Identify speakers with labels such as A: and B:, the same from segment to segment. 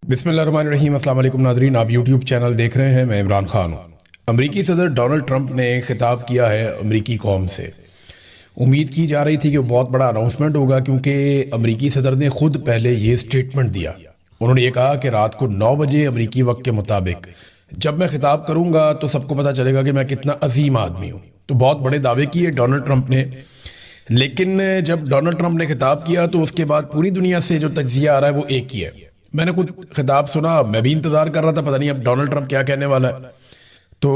A: बिस्मिल्लाहिर्रहमानिर्रहीम। अस्सलाम वालेकुम नाज़रीन, आप यूट्यूब चैनल देख रहे हैं। मैं इमरान खान हूँ। अमरीकी सदर डोनाल्ड ट्रंप ने खिताब किया है अमरीकी कौम से। उम्मीद की जा रही थी कि वो बहुत बड़ा अनाउंसमेंट होगा, क्योंकि अमरीकी सदर ने खुद पहले ये स्टेटमेंट दिया। उन्होंने ये कहा कि रात को 9 बजे अमरीकी वक्त के मुताबिक जब मैं खिताब करूँगा तो सबको पता चलेगा कि मैं कितना अजीम आदमी हूँ। तो बहुत बड़े दावे किए डोनाल्ड ट्रंप ने, लेकिन जब डोनाल्ड ट्रंप ने खिताब किया तो उसके बाद पूरी दुनिया से जो तज्जिया आ रहा है वो एक ही है। मैंने खुद खिताब सुना, मैं भी इंतज़ार कर रहा था, पता नहीं अब डोनाल्ड ट्रंप क्या कहने वाला है। तो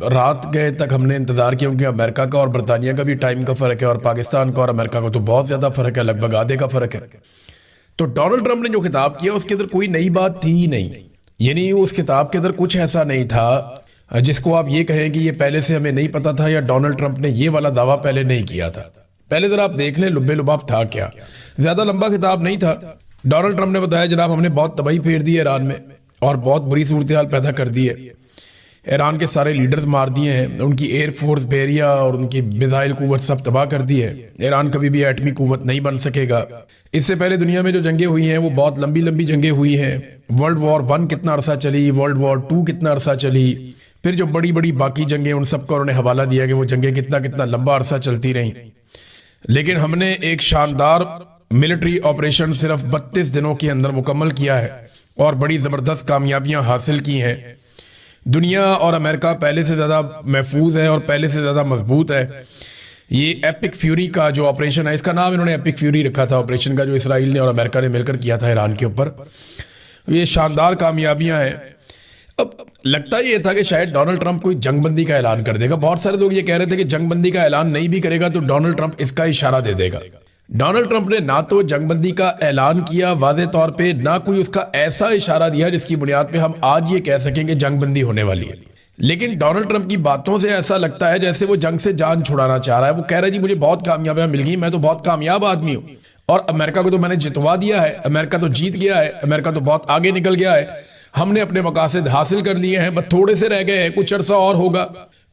A: रात गए तक हमने इंतज़ार किया, क्योंकि अमेरिका का और बरतानिया का भी टाइम का फ़र्क है, और पाकिस्तान का और अमेरिका का तो बहुत ज़्यादा फ़र्क है, लगभग आधे का फ़र्क है। तो डोनाल्ड ट्रंप ने जो खिताब किया उसके अंदर कोई नई बात थी ही नहीं, यानी उस खिताब के अंदर कुछ ऐसा नहीं था जिसको आप ये कहें कि ये पहले से हमें नहीं पता था या डोनाल्ड ट्रंप ने ये वाला दावा पहले नहीं किया था। पहले ज़रा आप देख लें लुब्बे लुबाब था क्या। ज़्यादा लंबा खिताब नहीं था। डोनाल्ड ट्रंप ने बताया, जनाब हमने बहुत तबाही फेर दी है ईरान में और बहुत बुरी सूरत हाल पैदा कर दी है। ईरान के सारे लीडर्स मार दिए हैं, उनकी एयर फोर्स, बेरिया और उनकी मिसाइल कुव्वत सब तबाह कर दी है। ईरान कभी भी एटमी कुव्वत नहीं बन सकेगा। इससे पहले दुनिया में जो जंगें हुई हैं वो बहुत लंबी लंबी जंगें हुई हैं। वर्ल्ड वॉर 1 कितना अरसा चली, वर्ल्ड वॉर 2 कितना अरसा चली, फिर जो बड़ी बड़ी बाकी जंगें उन सबका उन्होंने हवाला दिया कि वो जंगें कितना कितना लंबा अरसा चलती रहीं। लेकिन हमने एक शानदार मिलिट्री ऑपरेशन सिर्फ 32 दिनों के अंदर मुकम्मल किया है और बड़ी ज़बरदस्त कामयाबियां हासिल की हैं। दुनिया और अमेरिका पहले से ज़्यादा महफूज है और पहले से ज़्यादा मजबूत है। ये एपिक फ्यूरी का जो ऑपरेशन है, इसका नाम इन्होंने एपिक फ्यूरी रखा था ऑपरेशन का, जो इसराइल ने और अमेरिका ने मिलकर किया था ईरान के ऊपर। ये शानदार कामयाबियां हैं। अब लगता ये था कि शायद डोनाल्ड ट्रंप कोई जंगबंदी का ऐलान कर देगा। बहुत सारे लोग ये कह रहे थे कि जंगबंदी का ऐलान नहीं भी करेगा तो डोनाल्ड ट्रंप इसका इशारा दे देगा। डोनाल्ड ट्रंप ने ना तो जंगबंदी का ऐलान किया वाज़े तौर पे, ना कोई उसका ऐसा इशारा दिया जिसकी बुनियाद पे हम आज ये कह सकें कि जंगबंदी होने वाली है। लेकिन डोनाल्ड ट्रंप की बातों से ऐसा लगता है जैसे वो जंग से जान छुड़ाना चाह रहा है। वो कह रहा है जी मुझे बहुत कामयाबियां मिल गई, मैं तो बहुत कामयाब आदमी हूँ और अमेरिका को तो मैंने जितवा दिया है, अमेरिका तो जीत गया है, अमेरिका तो बहुत आगे निकल गया है, हमने अपने मकासद हासिल कर लिए हैं, बस थोड़े से रह गए हैं, कुछ अरसा और होगा,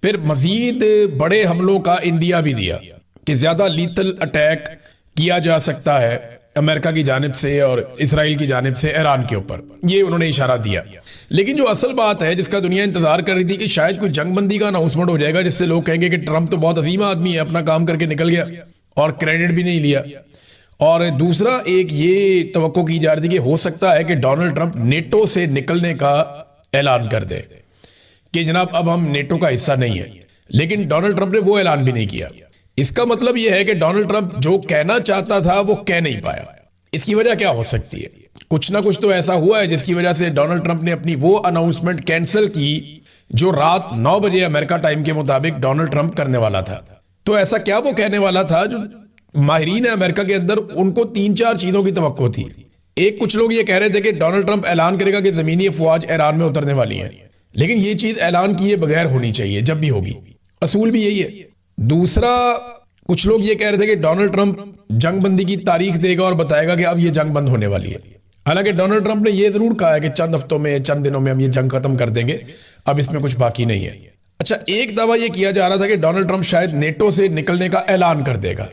A: फिर मजीद बड़े हमलों का इंदिया भी दिया कि ज्यादा लीथल अटैक किया जा सकता है अमेरिका की जानिब से और इसराइल की जानिब से ईरान के ऊपर। ये उन्होंने इशारा दिया। लेकिन जो असल बात है जिसका दुनिया इंतजार कर रही थी कि शायद कोई जंगबंदी का अनाउंसमेंट हो जाएगा जिससे लोग कहेंगे कि ट्रंप तो बहुत अजीम आदमी है, अपना काम करके निकल गया और क्रेडिट भी नहीं लिया। और दूसरा एक ये तवक्को की जा रही थी कि हो सकता है कि डोनाल्ड ट्रंप नेटो से निकलने का ऐलान कर दे कि जनाब अब हम नेटो का हिस्सा नहीं है। लेकिन डोनाल्ड ट्रंप ने वो ऐलान भी नहीं किया। इसका मतलब यह है कि डोनाल्ड ट्रंप जो कहना चाहता था वो कह नहीं पाया। इसकी वजह क्या हो सकती है? कुछ ना कुछ तो ऐसा हुआ है जिसकी वजह से डोनाल्ड ट्रंप ने अपनी वो अनाउंसमेंट कैंसिल की जो रात 9 बजे अमेरिका टाइम के मुताबिक डोनाल्ड ट्रंप करने वाला था। तो ऐसा क्या वो कहने वाला था जो माहिरीन है अमेरिका के अंदर उनको 3-4 चीजों की तवक्को थी। एक, कुछ लोग ये कह रहे थे कि डोनाल्ड ट्रंप ऐलान करेगा कि जमीनी अफवाज ईरान में उतरने वाली हैं, लेकिन ये चीज ऐलान किए बगैर होनी चाहिए जब भी होगी, असूल भी यही है। दूसरा, कुछ लोग ये कह रहे थे कि डोनाल्ड ट्रंप जंगबंदी की तारीख देगा और बताएगा कि अब ये जंग बंद होने वाली है। हालांकि डोनाल्ड ट्रंप ने ये जरूर कहा है कि चंद हफ्तों में, चंद दिनों में हम ये जंग खत्म कर देंगे, अब इसमें कुछ बाकी नहीं है। अच्छा, एक दावा ये किया जा रहा था कि डोनाल्ड ट्रंप शायद नेटो से निकलने का ऐलान कर देगा,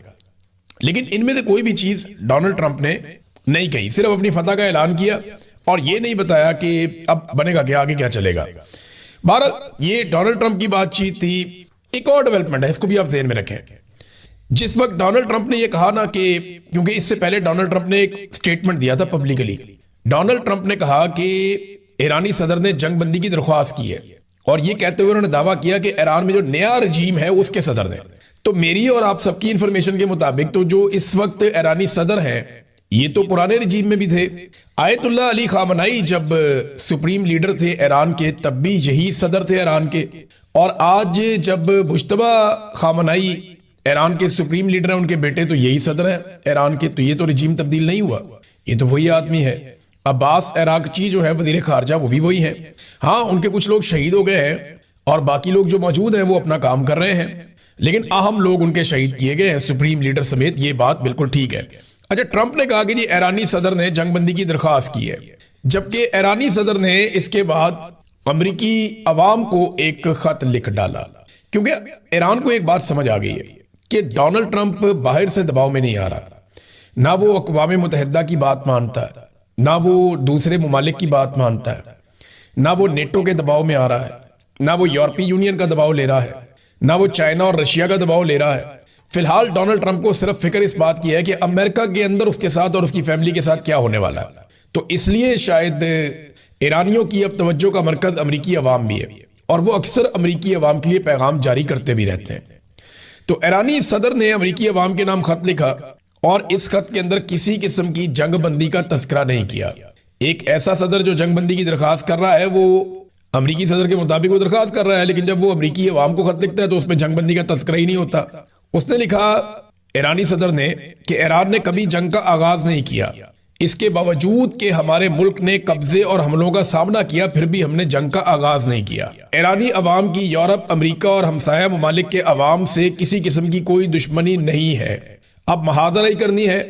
A: लेकिन इनमें से कोई भी चीज डोनाल्ड ट्रंप ने नहीं कही, सिर्फ अपनी फतह का ऐलान किया और ये नहीं बताया कि अब बनेगा क्या, आगे क्या चलेगा। बहरहाल ये डोनाल्ड ट्रंप की बातचीत थी। एक और डेवलपमेंट है, इसको भी आप ज़हन में रखें। जिस वक्त डोनाल्ड ट्रंप ने यह कहा ना कि, क्योंकि इससे पहले डोनाल्ड ट्रंप ने एक स्टेटमेंट दिया था पब्लिकली, डोनाल्ड ट्रंप ने कहा कि ईरानी सदर ने जंगबंदी की दरख्वास्त की है और यह कहते हुए उन्होंने दावा किया कि ईरान में जो नया रजीम है उसके सदर ने। तो मेरी और आप सबकी इंफॉर्मेशन के मुताबिक तो जो इस वक्त ईरानी सदर हैं ये तो पुराने रजीम में भी थे। आयतुल्लाह अली खामनाई जब सुप्रीम लीडर थे ईरान के तब भी यही सदर थे ईरान के, और आज जब मुश्तबा खामनाई ईरान के सुप्रीम लीडर हैं, उनके बेटे तो यही सदर हैं ईरान के। तो ये तो रजीम तब्दील नहीं हुआ, ये तो वही आदमी है। अब्बास अरागची जो है वजीर खारजा, वो भी वही है। हाँ, उनके कुछ लोग शहीद हो गए हैं और बाकी लोग जो मौजूद हैं वो अपना काम कर रहे हैं, लेकिन अहम लोग उनके शहीद किए गए हैं सुप्रीम लीडर समेत। ये बात बिल्कुल ठीक है। अच्छा, ट्रंप ने कहा कि जी ईरानी सदर ने जंगबंदी की दरख्वास्त की है, जबकि ईरानी सदर ने इसके बाद अमरीकी अवाम को एक खत लिख डाला, क्योंकि ईरान को एक बात समझ आ गई है कि डोनाल्ड ट्रंप बाहर से दबाव में नहीं आ रहा, ना वो अक़वाम मुत्तहिदा की बात मानता है, ना वो दूसरे ममालिक की बात मानता है, ना वो नेटो के दबाव में आ रहा है, ना वो यूरोपीय यूनियन का दबाव ले रहा है, ना वो चाइना और रशिया का दबाव ले रहा है। फिलहाल डोनाल्ड ट्रंप को सिर्फ फिक्र इस बात की है कि अमेरिका के अंदर उसके साथ और उसकी फैमिली के साथ क्या होने वाला है। तो इसलिए शायद ईरानियों की अब तवज्जो का मरकज अमरीकी अवाम भी है, और वो अक्सर अमरीकी अवाम के लिए पैगाम जारी करते भी रहते हैं। तो ईरानी सदर ने अमरीकी अवाम के नाम खत लिखा, और इस खत के अंदर किसी किस्म की जंग बंदी का तस्करा नहीं किया। एक ऐसा सदर जो जंग बंदी की दरखास्त कर रहा है, वो अमरीकी सदर के मुताबिक वो दरखास्त कर रहा है, लेकिन जब वो अमरीकी अवाम को खत लिखता है तो उसमें जंग बंदी का तस्करा ही नहीं होता। उसने लिखा ईरानी सदर ने कि ईरान ने कभी जंग का आगाज नहीं किया, इसके बावजूद कि हमारे मुल्क ने कब्जे और हमलों का सामना किया, फिर भी हमने जंग का आगाज नहीं किया। ईरानी अवाम की यूरोप, अमेरिका और हमसाया ममालिक के अवाम से किसी किस्म की कोई दुश्मनी नहीं है। अब महाजराई करनी है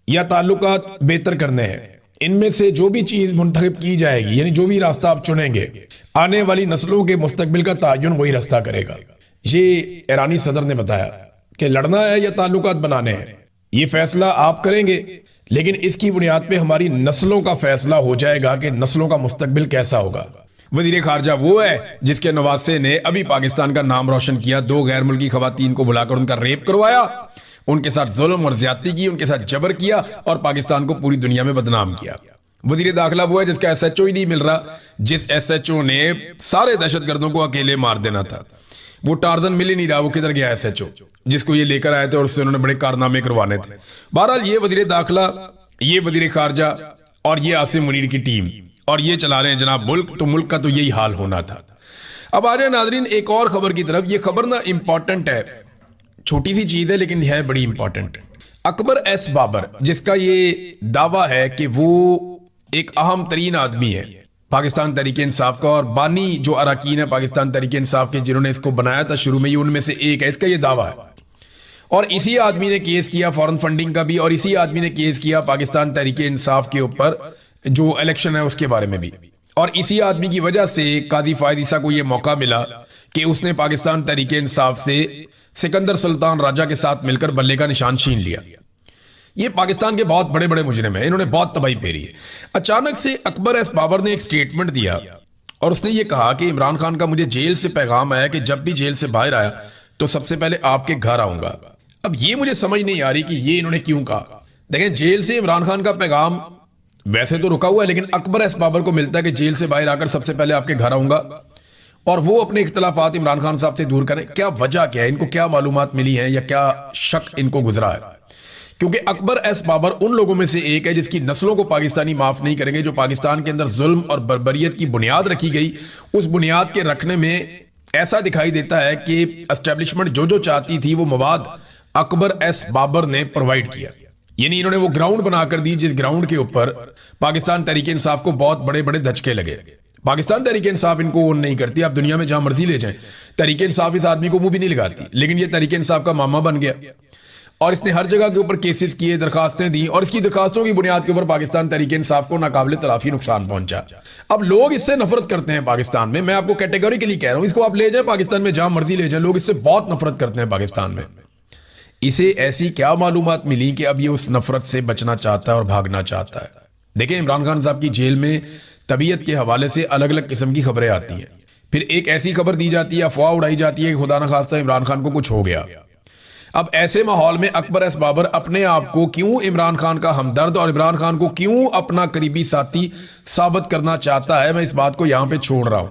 A: या ताल्लुकात बेहतर करने हैं, इनमें से जो भी चीज मुंतखब की जाएगी, यानी जो भी रास्ता आप चुनेंगे, आने वाली नस्लों के मुस्तकबिल का तयन वही रास्ता करेगा। ये ईरानी सदर ने बताया कि लड़ना है या ताल्लुकात बनाने हैं, ये फैसला आप करेंगे, लेकिन इसकी बुनियाद पे हमारी नस्लों का फैसला हो जाएगा कि नस्लों का मुस्तकबिल कैसा होगा। वजीर खारजा वो है जिसके नवासे ने अभी पाकिस्तान का नाम रोशन किया, 2 गैर मुल्की खवातीन को बुलाकर उनका रेप करवाया, उनके साथ जुल्म और ज्यादती की, उनके साथ जबर किया और पाकिस्तान को पूरी दुनिया में बदनाम किया। वजीर दाखिला वो है जिसका SHO ही नहीं मिल रहा, जिस SHO ने सारे दहशतगर्दों को अकेले मार देना था। वो टार्जन मिल ही नहीं रहा, वो किधर गया SHO जिसको ये लेकर आए थे और उससे उन्होंने बड़े कारनामे करवाने थे। बहरहाल ये वजीर दाखिला, ये वजीर खारजा और ये आसिम मुनीर की टीम, और ये चला रहे हैं जनाब मुल्क। तो मुल्क का तो यही हाल होना था। अब आ जाए नाजरीन एक और खबर की तरफ। ये खबर ना इंपॉर्टेंट है, छोटी सी चीज है लेकिन है बड़ी इंपॉर्टेंट। अकबर एस बाबर, जिसका ये दावा है कि वो एक अहम तरीन आदमी है पाकिस्तान तहरीक इंसाफ का, और बानी जो अरकान है पाकिस्तान तहरीक इंसाफ के जिन्होंने इसको बनाया था शुरू में, ये उनमें से एक है, इसका ये दावा है। और इसी आदमी ने केस किया फॉरेन फंडिंग का भी, और इसी आदमी ने केस किया पाकिस्तान तहरीक इंसाफ के ऊपर जो इलेक्शन है उसके बारे में भी। और इसी आदमी की वजह से काजी फायद ईसा को यह मौका मिला कि उसने पाकिस्तान तहरीक इंसाफ से सिकंदर सुल्तान राजा के साथ मिलकर बल्ले का निशान छीन लिया। ये पाकिस्तान के बहुत बड़े बड़े मुजरिम हैं, इन्होंने बहुत तबाही फेरी है। अचानक से अकबर एस बाबर ने एक स्टेटमेंट दिया और उसने ये कहा कि इमरान खान का मुझे जेल से पैगाम आया कि जब भी जेल से बाहर आया तो सबसे पहले आपके घर आऊंगा। अब ये मुझे समझ नहीं आ रही कि ये इन्होंने क्यों कहा। देखें, जेल से इमरान खान का पैगाम वैसे तो रुका हुआ है, लेकिन अकबर एस बाबर को मिलता है कि जेल से बाहर आकर सबसे पहले आपके घर आऊंगा और वो अपने इख्तलाफात इमरान खान साहब से दूर करें। क्या वजह क्या है, इनको क्या मालूमात मिली हैं या क्या शक इनको गुजरा है? क्योंकि अकबर एस बाबर उन लोगों में से एक है जिसकी नस्लों को पाकिस्तानी माफ नहीं करेंगे। जो पाकिस्तान के अंदर जुल्म और बर्बरियत की बुनियाद रखी गई, उस बुनियाद के रखने में ऐसा दिखाई देता है कि एस्टेब्लिशमेंट जो जो चाहती थी वो मवाद अकबर एस बाबर ने प्रोवाइड किया। यानी इन्होंने वो ग्राउंड बनाकर दी जिस ग्राउंड के ऊपर पाकिस्तान तहरीक इंसाफ को बहुत बड़े बड़े धचके लगे। पाकिस्तान तहरीक इंसाफ इनको ओन नहीं करती, आप दुनिया में जहां मर्जी ले जाएं, तहरीक इंसाफ इस आदमी को मुंह भी नहीं लगाती, लेकिन ये तहरीक इंसाफ का मामा बन गया और इसने हर जगह के ऊपर केसेस किए, दरखास्तें दी और इसकी दरखास्तों की बुनियाद के ऊपर पाकिस्तान तहरीक इंसाफ को नाकाबिले तलाफी नुकसान पहुंचा। अब लोग इससे नफरत करते हैं पाकिस्तान में, मैं आपको कैटेगोरिकली कह रहा हूं, इसको आप ले जाए पाकिस्तान में जहां मर्जी ले जाए, लोग इससे बहुत नफरत करते हैं पाकिस्तान में। इसे ऐसी क्या मालूमात मिली कि अब ये उस नफरत से बचना चाहता है और भागना चाहता है। देखिए, इमरान खान साहब की जेल में तबीयत के हवाले से अलग अलग किस्म की खबरें आती हैं, फिर एक ऐसी खबर दी जाती है, अफवाह उड़ाई जाती है कि खुदा न खास्ता इमरान खान को कुछ हो गया। अब ऐसे माहौल में अकबर एस बाबर अपने आप को क्यों इमरान खान का हमदर्द और इमरान खान को क्यों अपना करीबी साथी साबित करना चाहता है, मैं इस बात को यहां पे छोड़ रहा हूं।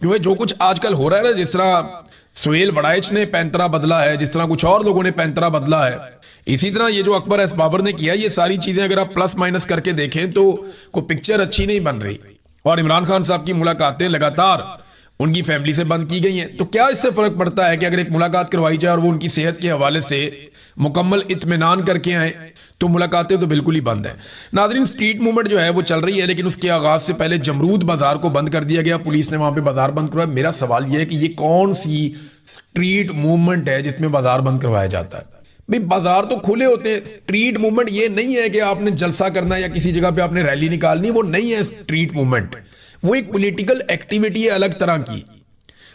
A: क्योंकि जो कुछ आजकल हो रहा है ना, जिस तरह सुहेल बड़ाइच ने पैंतरा बदला है, जिस तरह कुछ और लोगों ने पैंतरा बदला है, इसी तरह ये जो अकबर एस बाबर ने किया, ये सारी चीजें अगर आप प्लस माइनस करके देखें तो कोई पिक्चर अच्छी नहीं बन रही। और इमरान खान साहब की मुलाकातें लगातार उनकी फैमिली से बंद की गई हैं। तो क्या इससे फर्क पड़ता है कि अगर एक मुलाकात करवाई जाए और वो उनकी सेहत के हवाले से मुकम्मल इत्मीनान करके आए, तो मुलाकातें तो बिल्कुल ही बंद है। नाज़रीन, स्ट्रीट मूवमेंट जो है वो चल रही है, लेकिन उसके आगाज से पहले जमरूद बाजार को बंद कर दिया गया, पुलिस ने वहां पे बाजार बंद करवाया। मेरा सवाल यह है कि ये कौन सी स्ट्रीट मूवमेंट है जिसमें बाजार बंद करवाया जाता है? भाई, बाजार तो खुले होते हैं। स्ट्रीट मूवमेंट ये नहीं है कि आपने जलसा करना है या किसी जगह पे आपने रैली निकालनी, वो नहीं है स्ट्रीट मूवमेंट। वो एक पॉलिटिकल एक्टिविटी है अलग तरह की,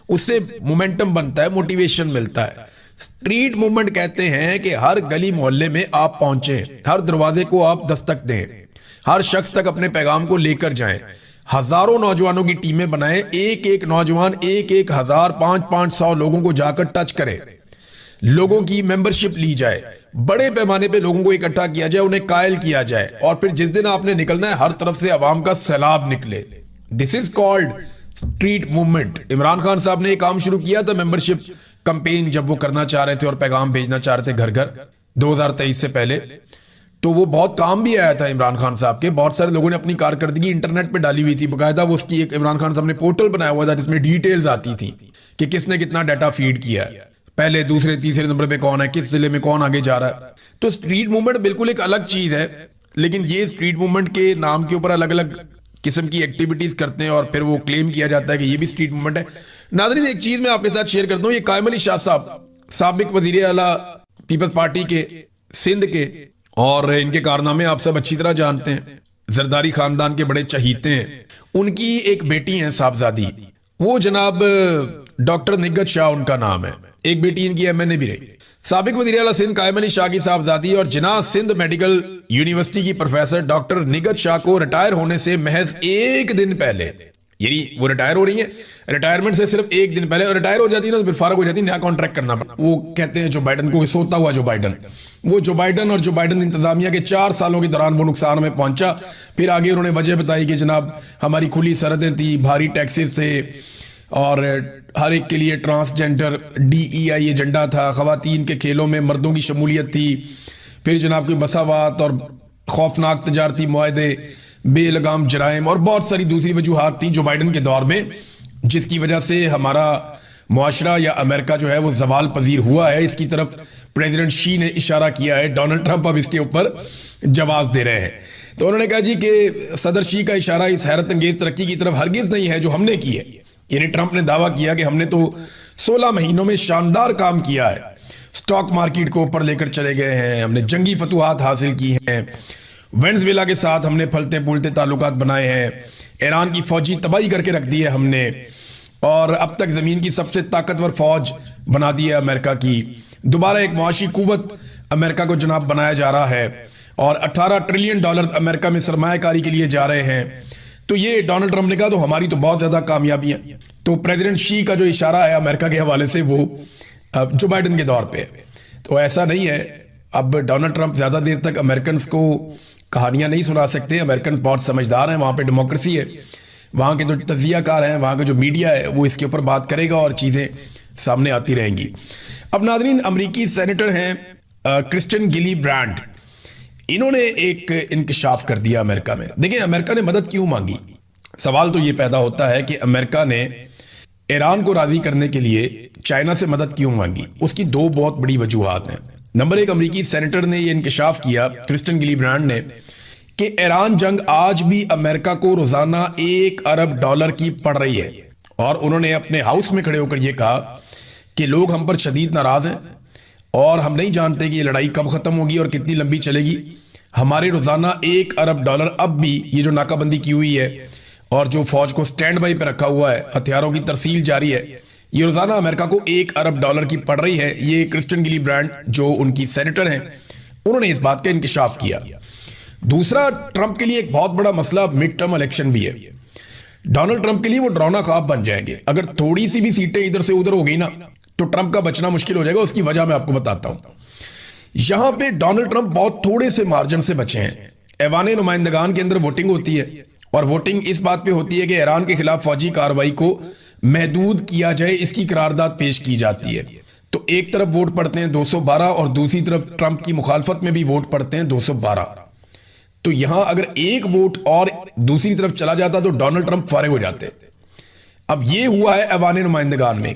A: उससे मोमेंटम बनता है, मोटिवेशन मिलता है। स्ट्रीट मूवमेंट कहते हैं कि हर गली मोहल्ले में आप पहुंचे, हर दरवाजे को आप दस्तक दें, ہر شخص تک اپنے پیغام کو لے کر جائیں، ہزاروں نوجوانوں کی ٹیمیں بنائیں، ایک ایک نوجوان 1,000 500 لوگوں کو جا کر ٹچ کرے، لوگوں کی ممبرشپ لی جائے، بڑے پیمانے پہ لوگوں کو اکٹھا کیا جائے، انہیں قائل کیا جائے، اور پھر جس دن آپ نے نکلنا ہے ہر طرف سے عوام کا سیلاب نکلے۔ This is called street movement. Imran Khan صاحب نے یہ کام شروع کیا تھا ممبرشپ کمپین، جب وہ کرنا چاہ رہے تھے اور پیغام بھیجنا چاہ رہے تھے گھر گھر 2023 سے پہلے، تو وہ بہت کام بھی آیا تھا عمران خان صاحب کے۔ بہت سارے لوگوں نے اپنی کارکردگی انٹرنیٹ پہ ڈالی ہوئی تھی، باقاعدہ وہ اس کی ایک عمران خان صاحب نے پورٹل بنایا ہوا تھا جس میں ڈیٹیلز آتی تھی کہ کس نے کتنا ڈیٹا فیڈ کیا ہے، پہلے دوسرے تیسرے نمبر پہ کون ہے، کس ضلع میں کون آگے جا رہا ہے۔ تو اسٹریٹ موومنٹ بالکل ایک الگ چیز ہے، لیکن یہ اسٹریٹ موومنٹ کے نام کے اوپر الگ الگ قسم کی ایکٹیویٹیز کرتے ہیں اور پھر وہ کلیم کیا جاتا ہے کہ یہ بھی اسٹریٹ موومنٹ ہے۔ ناظرین ایک چیز میں آپ کے ساتھ شیئر کرتا ہوں، یہ قائم علی شاہ صاحب سابق وزیر اعلیٰ پیپلز پارٹی کے سندھ کے، اور ان کے کارنامے آپ سب اچھی طرح جانتے ہیں، زرداری خاندان کے بڑے چہیتے ہیں۔ ان کی ایک بیٹی ہیں صاحبزادی، وہ جناب ڈاکٹر نگہت شاہ ان کا نام ہے، ایک بیٹی ان کی ایم این اے بھی رہی۔ سابق وزیر اعلیٰ سندھ قائم علی شاہ کی صاحبزادی اور جناح سندھ میڈیکل یونیورسٹی کی پروفیسر ڈاکٹر نگہت شاہ کو ریٹائر ہونے سے محض ایک دن پہلے، یعنی وہ ریٹائر ہو رہی ہیں، ریٹائرمنٹ سے صرف ایک دن پہلے، اور ریٹائر ہو جاتی ہے نا تو پھر فارغ ہو جاتی ہے، نیا کانٹریکٹ کرنا پڑتا۔ وہ کہتے ہیں جو بائیڈن کو، سوتا ہوا جو بائیڈن، وہ جو بائیڈن اور جو بائیڈن انتظامیہ کے 4 سالوں کے دوران وہ نقصان میں پہنچا۔ پھر آگے انہوں نے وجہ بتائی کہ جناب ہماری کھلی سرحدیں تھی، بھاری ٹیکسز تھے، اور ہر ایک کے لیے ٹرانسجینڈر DEI ایجنڈا تھا، خواتین کے کھیلوں میں مردوں کی شمولیت تھی، پھر جناب کوئی مساوات اور خوفناک تجارتی معاہدے، بے لگام جرائم، اور بہت ساری دوسری وجوہات تھیں جو بائیڈن کے دور میں، جس کی وجہ سے ہمارا معاشرہ یا امریکہ جو ہے وہ زوال پذیر ہوا ہے۔ اس کی طرف پریزیڈنٹ شی نے اشارہ کیا ہے، ڈونلڈ ٹرمپ اب اس کے اوپر جواز دے رہے ہیں۔ تو انہوں نے کہا جی کہ صدر شی کا اشارہ اس حیرت انگیز ترقی کی طرف ہرگز نہیں ہے جو ہم نے کی ہے۔ یعنی ٹرمپ نے دعویٰ کیا کہ ہم نے تو 16 مہینوں میں شاندار کام کیا ہے، سٹاک مارکیٹ کو اوپر لے کر چلے گئے ہیں، ہم نے جنگی فتوحات حاصل کی ہیں، وینزویلا کے ساتھ ہم نے پھلتے پھولتے تعلقات بنائے ہیں، ایران کی فوجی تباہی کر کے رکھ دی ہے ہم نے، اور اب تک زمین کی سب سے طاقتور فوج بنا دی ہے امریکہ کی، دوبارہ ایک معاشی قوت امریکہ کو جناب بنایا جا رہا ہے، اور $18 ٹریلین امریکہ میں سرمایہ کاری کے لیے جا رہے ہیں۔ تو یہ ڈونلڈ ٹرمپ نے کہا تو ہماری تو بہت زیادہ کامیابیاں۔ تو پریزیڈنٹ شی کا جو اشارہ ہے امریکہ کے حوالے سے وہ جو بائیڈن کے دور پہ ہے۔ تو ایسا نہیں ہے، اب ڈونلڈ ٹرمپ زیادہ دیر تک امریکنز کو کہانیاں نہیں سنا سکتے، امریکن بہت سمجھدار ہیں، وہاں پہ ڈیموکریسی ہے، وہاں کے جو تجزیہ کار ہیں، وہاں کا جو میڈیا ہے وہ اس کے اوپر بات کرے گا اور چیزیں سامنے آتی رہیں گی۔ اب ناظرین امریکی سینیٹر ہیں کرسٹن گلی برانڈ، انہوں نے ایک انکشاف کر دیا امریکہ میں۔ دیکھیں امریکہ نے مدد کیوں مانگی؟ سوال تو یہ پیدا ہوتا ہے کہ امریکہ نے ایران کو راضی کرنے کے لیے چائنا سے مدد کیوں مانگی؟ اس کی 2 بہت بڑی وجوہات ہیں۔ نمبر 1، امریکی سینیٹر نے یہ انکشاف کیا کرسٹن گلی برانڈ نے کہ ایران جنگ آج بھی امریکہ کو روزانہ $1 ارب کی پڑ رہی ہے، اور انہوں نے اپنے ہاؤس میں کھڑے ہو کر یہ کہا کہ لوگ ہم پر شدید ناراض ہیں اور ہم نہیں جانتے کہ یہ لڑائی کب ختم ہوگی اور کتنی لمبی چلے گی۔ ہمارے روزانہ $1 ارب اب بھی یہ جو ناکہ بندی کی ہوئی ہے اور جو فوج کو سٹینڈ بائی پہ رکھا ہوا ہے، ہتھیاروں کی ترسیل جاری ہے، یہ روزانہ امریکہ کو $1 ارب کی پڑ رہی ہے۔ یہ کرسٹن گلی برانڈ جو ان کی سینیٹر ہیں انہوں نے اس بات کا انکشاف کیا۔ دوسرا، ٹرمپ کے لیے ایک بہت بڑا مسئلہ مڈ ٹرم الیکشن بھی ہے۔ ڈونلڈ ٹرمپ کے لیے وہ ڈراؤنا خواب بن جائیں گے، اگر تھوڑی سی بھی سیٹیں ادھر سے ادھر ہو گئی نا تو ٹرمپ کا بچنا مشکل ہو جائے گا۔ اس کی وجہ میں آپ کو بتاتا ہوں۔ یہاں پہ ڈونلڈ ٹرمپ بہت تھوڑے سے مارجن سے بچے ہیں۔ ایوان نمائندگان کے اندر ووٹنگ ہوتی ہے، اور ووٹنگ اس بات پہ ہوتی ہے کہ ایران کے خلاف فوجی کارروائی کو محدود کیا جائے، اس کی قرارداد پیش کی جاتی ہے۔ تو ایک طرف ووٹ پڑتے ہیں 212 اور دوسری طرف ٹرمپ کی مخالفت میں بھی ووٹ پڑتے ہیں 212۔ تو یہاں اگر ایک ووٹ اور دوسری طرف چلا جاتا تو ڈونلڈ ٹرمپ فارغ ہو جاتے۔ اب یہ ہوا ہے ایوان نمائندگان میں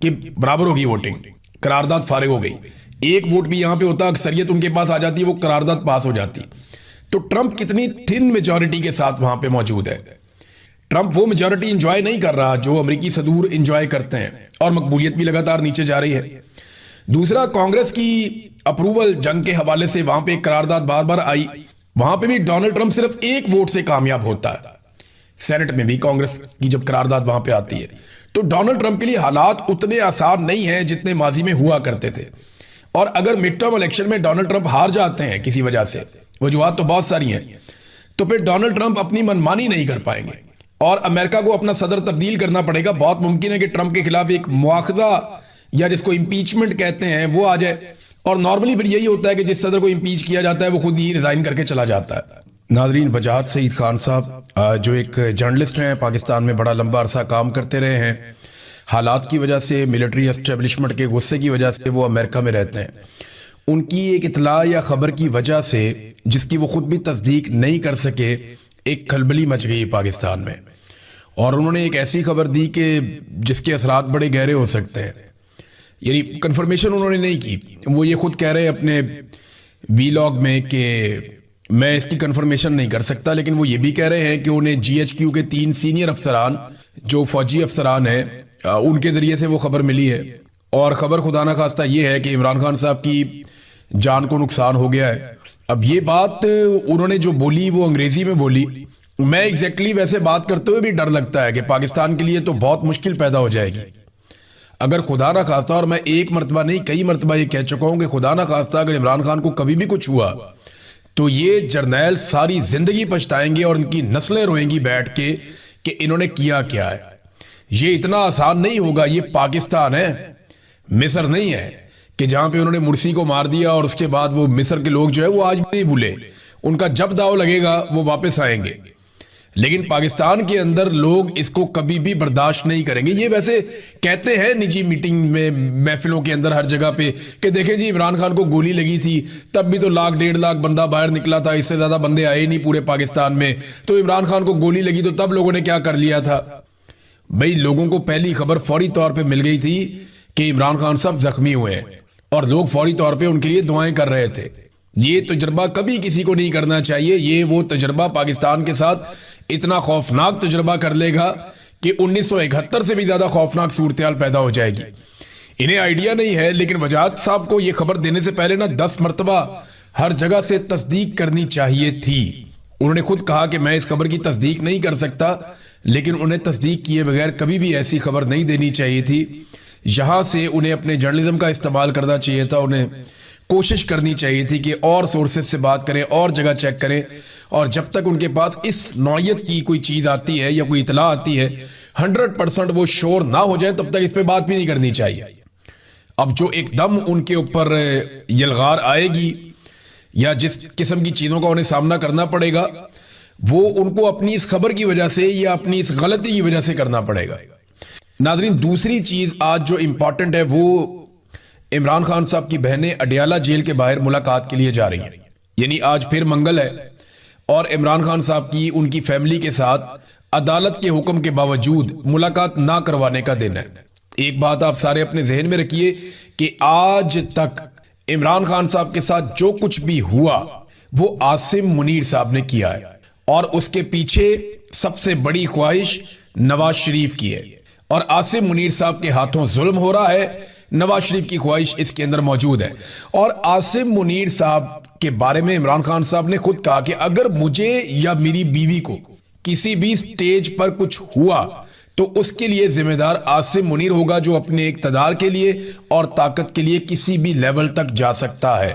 A: کہ برابر ہوگی ووٹنگ، قرارداد فارغ ہو گئی، ایک ووٹ بھی یہاں پہ ہوتا، اکثریت ان کے پاس آ جاتی، وہ قرارداد پاس ہو جاتی۔ تو ٹرمپ کتنی تھن میجورٹی کے ساتھ وہاں پہ موجود ہے۔ ٹرمپ وہ میجورٹی انجوائے نہیں کر رہا جو امریکی صدور انجوائے کرتے ہیں، اور مقبولیت بھی لگاتار نیچے جا رہی ہے۔ دوسرا، کانگریس کی اپروول جنگ کے حوالے سے وہاں پہ ایک قرارداد بار بار آئی، وہاں پہ بھی ڈونلڈ ٹرمپ صرف ایک ووٹ سے کامیاب ہوتا ہے۔ سینٹ میں بھی کانگریس کی جب قرارداد وہاں پہ آتی ہے، تو ڈونلڈ ٹرمپ کے لیے حالات اتنے آسان نہیں ہیں جتنے ماضی میں ہوا کرتے تھے۔ اور اگر مڈ ٹرم الیکشن میں ڈونلڈ ٹرمپ ہار جاتے ہیں کسی وجہ سے، وجوہات تو بہت ساری ہیں، تو پھر ڈونلڈ ٹرمپ اپنی منمانی نہیں کر پائیں گے اور امریکہ کو اپنا صدر تبدیل کرنا پڑے گا. بہت ممکن ہے کہ ٹرمپ کے خلاف ایک مواخذہ یا جس کو امپیچمنٹ کہتے ہیں وہ آ جائے, اور نارملی پھر یہی ہوتا ہے کہ جس صدر کو امپیچ کیا جاتا ہے وہ خود ہی ریزائن کر کے چلا جاتا ہے. ناظرین, وجاہت سعید خان صاحب جو ایک جرنلسٹ ہیں, پاکستان میں بڑا لمبا عرصہ کام کرتے رہے ہیں. حالات کی وجہ سے, ملٹری اسٹیبلشمنٹ کے غصے کی وجہ سے وہ امریکہ میں رہتے ہیں. ان کی ایک اطلاع یا خبر کی وجہ سے, جس کی وہ خود بھی تصدیق نہیں کر سکے, ایک کھلبلی مچ گئی پاکستان میں, اور انہوں نے ایک ایسی خبر دی کہ جس کے اثرات بڑے گہرے ہو سکتے ہیں. یعنی کنفرمیشن انہوں نے نہیں کی, وہ یہ خود کہہ رہے ہیں اپنے وی لاگ میں کہ میں اس کی کنفرمیشن نہیں کر سکتا, لیکن وہ یہ بھی کہہ رہے ہیں کہ انہیں جی ایچ کیو کے 3 سینئر افسران جو فوجی افسران ہیں ان کے ذریعے سے وہ خبر ملی ہے, اور خبر خدا نہ خواستہ یہ ہے کہ عمران خان صاحب کی جان کو نقصان ہو گیا ہے. اب یہ بات انہوں نے جو بولی وہ انگریزی میں بولی. میں ایگزیکٹلی ویسے بات کرتے ہوئے بھی ڈر لگتا ہے کہ پاکستان کے لیے تو بہت مشکل پیدا ہو جائے گی اگر خدا نہ خواستہ, اور میں ایک مرتبہ نہیں کئی مرتبہ یہ کہہ چکا ہوں کہ خدا نہ خواستہ اگر عمران خان کو کبھی بھی کچھ ہوا تو یہ جرنیل ساری زندگی پچھتائیں گے اور ان کی نسلیں روئیں گی بیٹھ کے کہ انہوں نے کیا کیا ہے. یہ اتنا آسان نہیں ہوگا. یہ پاکستان ہے, مصر نہیں ہے کہ جہاں پہ انہوں نے مرسی کو مار دیا اور اس کے بعد وہ مصر کے لوگ جو ہے وہ آج بھی نہیں بھولے. ان کا جب داؤ لگے گا وہ واپس آئیں گے, لیکن پاکستان کے اندر لوگ اس کو کبھی بھی برداشت نہیں کریں گے. یہ ویسے کہتے ہیں نجی میٹنگ میں, محفلوں کے اندر, ہر جگہ پہ کہ دیکھیں جی عمران خان کو گولی لگی تھی تب بھی تو 1 1.5 لاکھ بندہ باہر نکلا تھا, اس سے زیادہ بندے آئے نہیں پورے پاکستان میں, تو عمران خان کو گولی لگی تو تب لوگوں نے کیا کر لیا تھا. بھئی لوگوں کو پہلی خبر فوری طور پہ مل گئی تھی کہ عمران خان صاحب زخمی ہوئے ہیں, اور لوگ فوری طور پہ ان کے لیے دعائیں کر رہے تھے. یہ تجربہ کبھی کسی کو نہیں کرنا چاہیے. یہ وہ تجربہ پاکستان کے ساتھ اتنا خوفناک تجربہ کر لے گا کہ 1971 سے بھی زیادہ خوفناک صورتحال پیدا ہو جائے گی. انہیں آئیڈیا نہیں ہے, لیکن وجاہت صاحب کو یہ خبر دینے سے پہلے 10 مرتبہ ہر جگہ سے تصدیق کرنی چاہیے تھی. انہوں نے خود کہا کہ میں اس خبر کی تصدیق نہیں کر سکتا, لیکن انہیں تصدیق کیے بغیر کبھی بھی ایسی خبر نہیں دینی چاہیے تھی. یہاں سے انہیں اپنے جرنلزم کا استعمال کرنا چاہیے تھا. انہیں کوشش کرنی چاہیے تھی کہ اور سورسز سے بات کریں, اور جگہ چیک کریں, اور جب تک ان کے پاس اس نوعیت کی کوئی چیز آتی ہے یا کوئی اطلاع آتی ہے 100% وہ شور نہ ہو جائے تب تک اس پہ بات بھی نہیں کرنی چاہیے. اب جو ایک دم ان کے اوپر یلغار آئے گی یا جس قسم کی چیزوں کا انہیں سامنا کرنا پڑے گا وہ ان کو اپنی اس خبر کی وجہ سے یا اپنی اس غلطی کی وجہ سے کرنا پڑے گا. ناظرین, دوسری چیز آج جو امپورٹنٹ ہے وہ عمران خان صاحب کی بہنیں اڈیالہ جیل کے باہر ملاقات کے لیے جا رہی ہیں. یعنی آج پھر منگل ہے اور عمران خان صاحب کی ان کی فیملی کے ساتھ عدالت کے حکم کے باوجود ملاقات نہ کروانے کا دن ہے. ایک بات آپ سارے اپنے ذہن میں رکھیے کہ آج تک عمران خان صاحب کے ساتھ جو کچھ بھی ہوا وہ عاصم منیر صاحب نے کیا ہے, اور اس کے پیچھے سب سے بڑی خواہش نواز شریف کی ہے, اور عاصم منیر صاحب کے ہاتھوں ظلم ہو رہا ہے. نواز شریف کی خواہش اس کے اندر موجود ہے. اور عاصم منیر صاحب کے بارے میں عمران خان صاحب نے خود کہا کہ اگر مجھے یا میری بیوی کو کسی بھی سٹیج پر کچھ ہوا تو اس کے لیے ذمہ دار عاصم منیر ہوگا, جو اپنے اقتدار کے لیے اور طاقت کے لیے کسی بھی لیول تک جا سکتا ہے.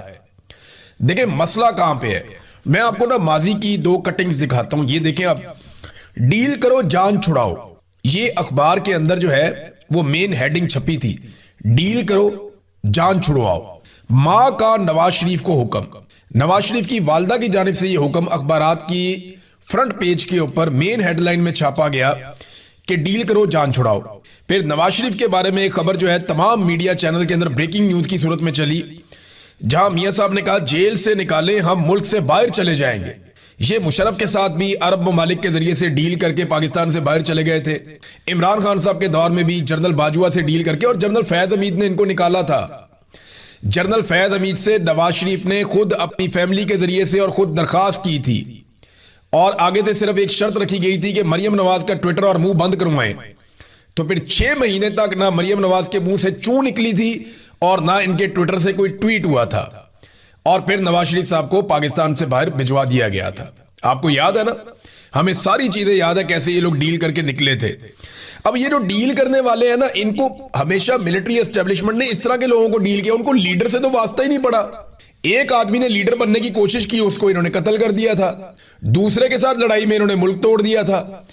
A: دیکھیں مسئلہ کہاں پہ ہے. میں آپ کو ماضی کی 2 کٹنگز دکھاتا ہوں. یہ دیکھیں آپ, ڈیل کرو جان چھڑاؤ, یہ اخبار کے اندر جو ہے وہ مین ہیڈنگ چھپی تھی, ڈیل کرو جان چھڑواؤ. ماں کا نواز شریف کو حکم. نواز شریف کی والدہ کی جانب سے یہ حکم اخبارات کی فرنٹ پیج کے اوپر مین ہیڈ لائن میں چھاپا گیا کہ ڈیل کرو جان چھڑاؤ. پھر نواز شریف کے بارے میں ایک خبر جو ہے تمام میڈیا چینل کے اندر بریکنگ نیوز کی صورت میں چلی, جہاں میاں صاحب نے کہا جیل سے نکالیں ہم ملک سے باہر چلے جائیں گے. یہ مشرف کے ساتھ بھی عرب ممالک کے ذریعے سے ڈیل کر کے پاکستان سے باہر چلے گئے تھے. عمران خان صاحب کے دور میں بھی جنرل باجوہ سے ڈیل کر کے, اور جنرل فیض حمید نے ان کو نکالا تھا. جنرل فیض حمید سے نواز شریف نے خود اپنی فیملی کے ذریعے سے اور خود درخواست کی تھی, اور آگے سے صرف ایک شرط رکھی گئی تھی کہ مریم نواز کا ٹویٹر اور منہ بند کروائیں. تو پھر 6 مہینے تک نہ مریم نواز کے منہ سے چوں نکلی تھی اور نہ ان کے ٹویٹر سے کوئی ٹویٹ ہوا تھا, اور پھر نواز شریف صاحب کو پاکستان سے باہر بھجوا دیا گیا تھا. آپ کو یاد ہے نا, ہمیں ساری چیزیں یاد ہے کیسے یہ لوگ ڈیل کر کے نکلے تھے. اب یہ جو ڈیل کرنے والے ہیں نا, ان کو ہمیشہ ملٹری اسٹیبلشمنٹ نے اس طرح کے لوگوں کو ڈیل کیا, ان کو لیڈر سے تو واسطہ ہی نہیں پڑا. ایک آدمی نے لیڈر بننے کی کوشش کی، اس کو انہوں نے قتل کر دیا تھا، دوسرے کے ساتھ لڑائی میں انہوں نے ملک توڑ دیا تھا،